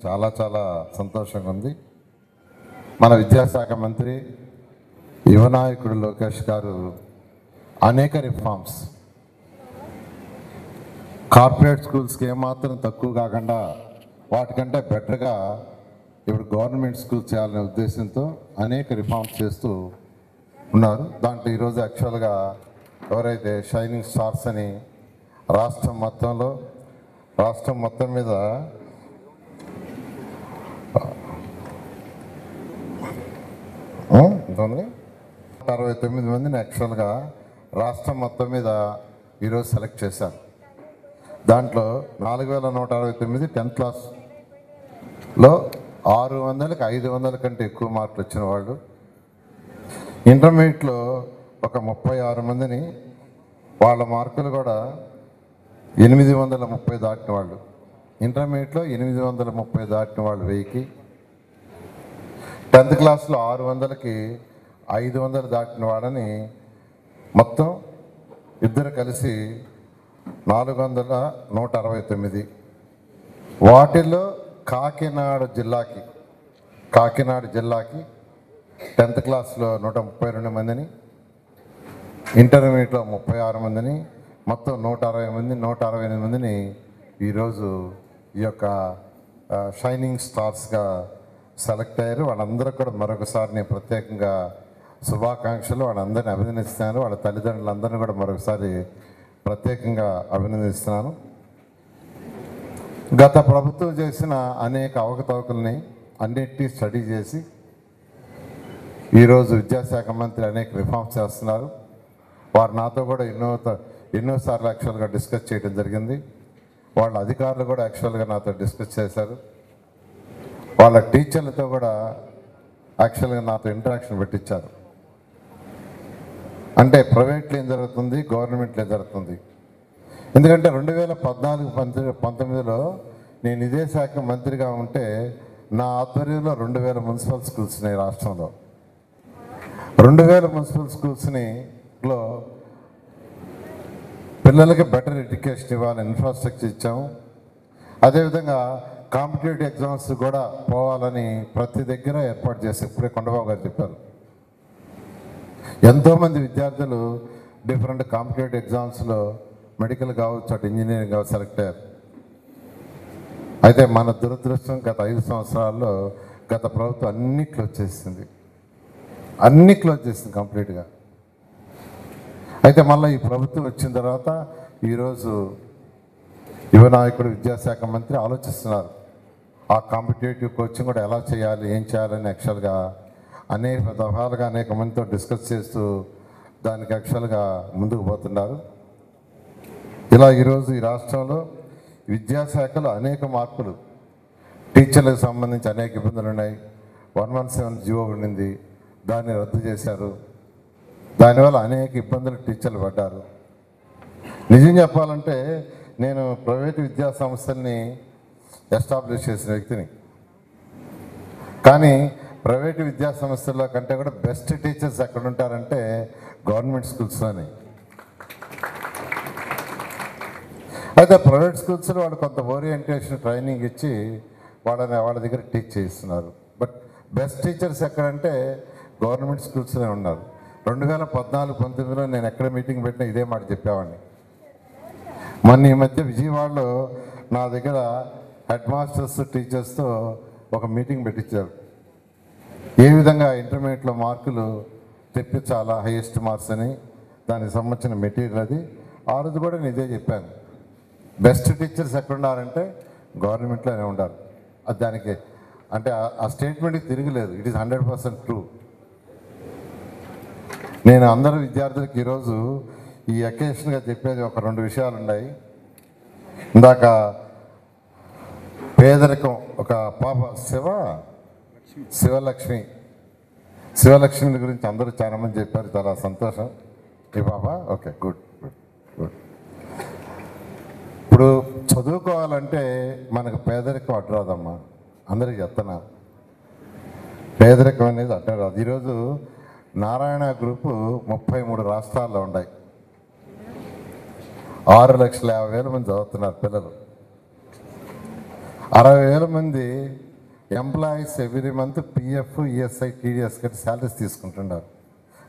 చాలా చాలా సంతోషంగా ఉంది. మన విద్యాశాఖ మంత్రి యువనాయకుడు లోకేష్ గారు అనేక రిఫార్మ్స్ కార్పొరేట్ స్కూల్స్కి ఏమాత్రం తక్కువ కాకుండా వాటికంటే బెటర్గా ఇప్పుడు గవర్నమెంట్ స్కూల్స్ చేయాలనే ఉద్దేశంతో అనేక రిఫార్మ్స్ చేస్తూ ఉన్నారు. దాంట్లో ఈరోజు యాక్చువల్గా ఎవరైతే షైనింగ్ స్టార్స్ అని రాష్ట్రం మొత్తం మీద 69 మందిని యాక్చువల్గా రాష్ట్రం మొత్తం మీద ఈరోజు సెలెక్ట్ చేశారు. దాంట్లో 4169 10th క్లాస్లో 600కి 500 కంటే ఎక్కువ మార్కులు వచ్చిన వాళ్ళు, ఇంటర్మీడియట్లో ఒక 36 మందిని వాళ్ళ మార్కులు కూడా 830 దాటిన వాళ్ళు, ఇంటర్మీడియట్లో 830 దాటిన వాళ్ళు 1000కి, 10th క్లాస్లో 600కి 500 దాటిన వాళ్ళని మొత్తం ఇద్దరు కలిసి 469. వాటిల్లో కాకినాడ జిల్లాకి 10th క్లాస్లో 132 మందిని, ఇంటర్మీడియట్లో 36 మందిని, మొత్తం 168 మందిని ఈరోజు ఈ యొక్క షైనింగ్ స్టార్స్గా సెలెక్ట్ అయ్యారు. వాళ్ళందరూ కూడా మరొకసారి నేను ప్రత్యేకంగా శుభాకాంక్షలు, వాళ్ళందరినీ అభినందిస్తున్నాను. వాళ్ళ తల్లిదండ్రులందరినీ కూడా మరొకసారి ప్రత్యేకంగా అభినందిస్తున్నాను. గత ప్రభుత్వం చేసిన అనేక అవకతవకల్ని అన్నిటినీ స్టడీ చేసి ఈరోజు విద్యాశాఖ మంత్రి అనేక రిఫార్మ్స్ చేస్తున్నారు. వారు నాతో కూడా ఎన్నోసార్లు యాక్చువల్గా డిస్కస్ చేయడం జరిగింది. వాళ్ళ అధికారులు కూడా యాక్చువల్గా నాతో డిస్కస్ చేశారు. వాళ్ళ టీచర్లతో కూడా యాక్చువల్గా నాతో ఇంటరాక్షన్ పెట్టించారు. అంటే ప్రైవేట్లో ఏం జరుగుతుంది, గవర్నమెంట్లో ఏం జరుగుతుంది. ఎందుకంటే 2014-19లో నేను ఇదే శాఖ మంత్రిగా ఉంటే నా ఆధ్వర్యంలో 2000 మున్సిపల్ స్కూల్స్ ఉన్నాయి రాష్ట్రంలో. 2000 మున్సిపల్ స్కూల్స్లో పిల్లలకి బెటర్ ఎడ్యుకేషన్ ఇవ్వాలని ఇన్ఫ్రాస్ట్రక్చర్ ఇచ్చాము. అదేవిధంగా కాంపిటేటివ్ ఎగ్జామ్స్ కూడా పోవాలని ప్రతి దగ్గర ఏర్పాటు చేసి ఇప్పుడే కొండబాబు గారు చెప్పారు. ఎంతోమంది విద్యార్థులు డిఫరెంట్ కాంపిటేటివ్ ఎగ్జామ్స్లో మెడికల్ కావచ్చు, అటు ఇంజనీరింగ్ కావచ్చు సెలెక్ట్ అయ్యారు. అయితే మన దురదృష్టం గత 5 సంవత్సరాల్లో గత ప్రభుత్వం అన్నీ క్లోజ్ చేసింది కంప్లీట్గా. అయితే మళ్ళీ ఈ ప్రభుత్వం వచ్చిన తర్వాత ఈరోజు యువనాయకుడు విద్యాశాఖ మంత్రి ఆలోచిస్తున్నారు. ఆ కాంపిటేటివ్ కోచింగ్ కూడా ఎలా చేయాలి, ఏం చేయాలని యాక్చువల్గా అనేక దఫాలుగా అనేక మందితో డిస్కస్ చేస్తూ దానికి యాక్చువల్గా ముందుకు పోతున్నారు. ఇలా ఈరోజు ఈ రాష్ట్రంలో విద్యాశాఖలో అనేక మార్పులు, టీచర్లకు సంబంధించి అనేక ఇబ్బందులు ఉన్నాయి. 117 జీవో ఉండింది, దాన్ని రద్దు చేశారు. దానివల్ల అనేక ఇబ్బందులు టీచర్లు పడ్డారు. నిజం చెప్పాలంటే నేను ప్రైవేటు విద్యా సంస్థల్ని ఎస్టాబ్లిష్ చేసిన వ్యక్తిని. కానీ ప్రైవేటు విద్యా సంస్థల్లో కంటే కూడా బెస్ట్ టీచర్స్ ఎక్కడ ఉంటారంటే గవర్నమెంట్ స్కూల్స్లోనే. అయితే ప్రైవేట్ స్కూల్స్లో వాళ్ళు కొంత ఓరియంటేషన్ ట్రైనింగ్ ఇచ్చి వాళ్ళ దగ్గర టీచ్ చేస్తున్నారు. బట్ బెస్ట్ టీచర్స్ ఎక్కడంటే గవర్నమెంట్ స్కూల్స్లోనే ఉన్నారు. 2014-19లో నేను ఎక్కడ మీటింగ్ పెట్టినా ఇదే మాట చెప్పేవాడిని. మొన్న ఈ మధ్య విజయవాడలో నా దగ్గర హెడ్ మాస్టర్స్ టీచర్స్తో ఒక మీటింగ్ పెట్టించారు. ఏ విధంగా ఇంటర్మీడియట్లో మార్కులు తెప్పించాలా, హైయెస్ట్ మార్క్స్ అని, దానికి సంబంధించిన మెటీరియల్ అది. ఆ రోజు కూడా నేను ఇదే చెప్పాను. బెస్ట్ టీచర్స్ ఎక్కడున్నారంటే గవర్నమెంట్లోనే ఉండాలి. అది దానికి అంటే ఆ స్టేట్మెంట్కి తిరగలేదు. It is 100% true. నేను అందరు విద్యార్థులకు ఈరోజు ఈ అకేషన్గా చెప్పేది ఒక 2 విషయాలు ఉన్నాయి. ఇందాక పేదరికం ఒక పాప శివలక్ష్మి గురించి అందరూ చాలామంది చెప్పారు. చాలా సంతోషం. ఈ పాప ఓకే గుడ్. ఇప్పుడు చదువుకోవాలంటే మనకు పేదరికం అడ్డురాదమ్మా. అందరికీ చెప్తున్నా, పేదరికం అనేది అడ్డురాదు. ఈరోజు నారాయణ గ్రూపు 33 రాష్ట్రాల్లో ఉన్నాయి. 6,50,000 మంది చదువుతున్నారు పిల్లలు. 60,000 మంది employees every month PF, ESI, TDS కట్టి శాలరీస్ తీసుకుంటున్నారు.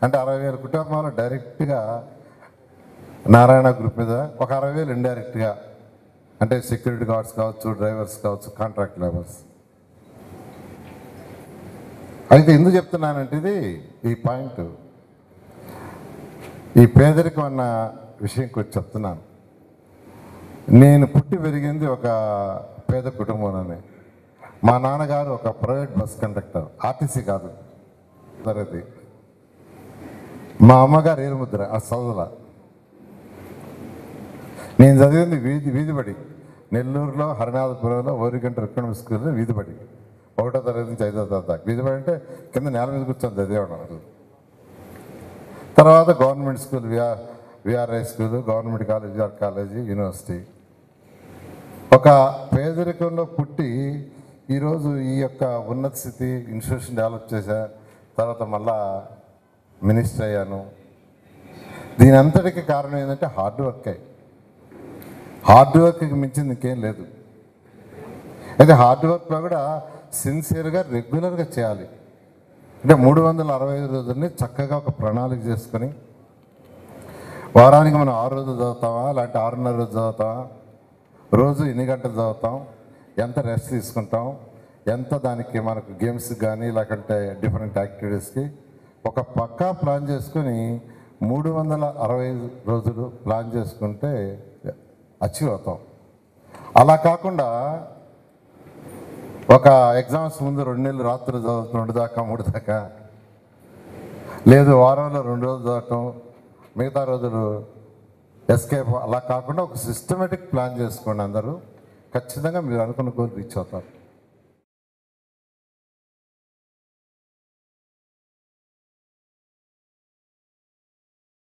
అంటే 60,000 కుటుంబాలు డైరెక్ట్గా నారాయణ గ్రూప్ మీద, ఒక 60,000 ఇండైరెక్ట్గా, అంటే సెక్యూరిటీ గార్డ్స్ కావచ్చు, డ్రైవర్స్ కావచ్చు, కాంట్రాక్ట్ లేబర్స్. అయితే ఎందుకు చెప్తున్నానంటే ఈ పాయింట్, ఈ పేదరికం అన్న విషయం కొంచెం చెప్తున్నాను. నేను పుట్టి పెరిగింది ఒక పేద కుటుంబంలోనే. మా నాన్నగారు ఒక ప్రైవేట్ బస్ కండక్టర్, ఆర్టీసీ కాదు తరగతి. మా అమ్మగారు ఏరుముద్ర, ఆ చదువుల. నేను చదివింది వీధిబడి, నెల్లూరులో హరినాథపురంలో ఓరిగంట ఎకనామిక్ స్కూల్లో వీధిబడి, 1వ తరగతి నుంచి 5వ తరగతి. వీధిబడి అంటే కింద నేల మీద కూర్చొని చదివేవాడు. తర్వాత government school, VRI school, government college, VR college, university. ఒక పేదరికంలో పుట్టి ఈరోజు ఈ యొక్క ఉన్నత స్థితి ఇన్స్టిట్యూషన్ డెవలప్ చేశా. తర్వాత మళ్ళా మినిస్టర్ అయ్యాను. దీని అంతటికి కారణం ఏంటంటే హార్డ్ వర్కే. హార్డ్ వర్క్కి మించింది ఇంకేం లేదు. అయితే హార్డ్ వర్క్లో కూడా సిన్సియర్గా, రెగ్యులర్గా చేయాలి. అంటే 365 రోజుల్ని చక్కగా ఒక ప్రణాళిక చేసుకొని, వారానికి మనం 6 రోజులు చదువుతామా, లేదంటే 6.5 రోజులు చదువుతామా, రోజు ఎన్ని గంటలు చదువుతాం, ఎంత రెస్ట్ తీసుకుంటాం, ఎంత దానికి మనకు గేమ్స్ కానీ లేకంటే డిఫరెంట్ యాక్టివిటీస్కి ఒక పక్కా ప్లాన్ చేసుకొని 365 రోజులు ప్లాన్ చేసుకుంటే అచీవ్ అవుతాం. అలా కాకుండా ఒక ఎగ్జామ్స్ ముందు 2 నెలలు రాత్రులు చదువుతాం, 2 దాకా 3 దాకా, లేదు వారంలో 2 రోజులు చదవటం, మిగతా రోజులు ఎస్కేప్. అలా కాకుండా ఒక సిస్టమేటిక్ ప్లాన్ చేసుకోండి. అందరూ ఖచ్చితంగా మీరు అనుకున్న గోల్ రీచ్ అవుతారు.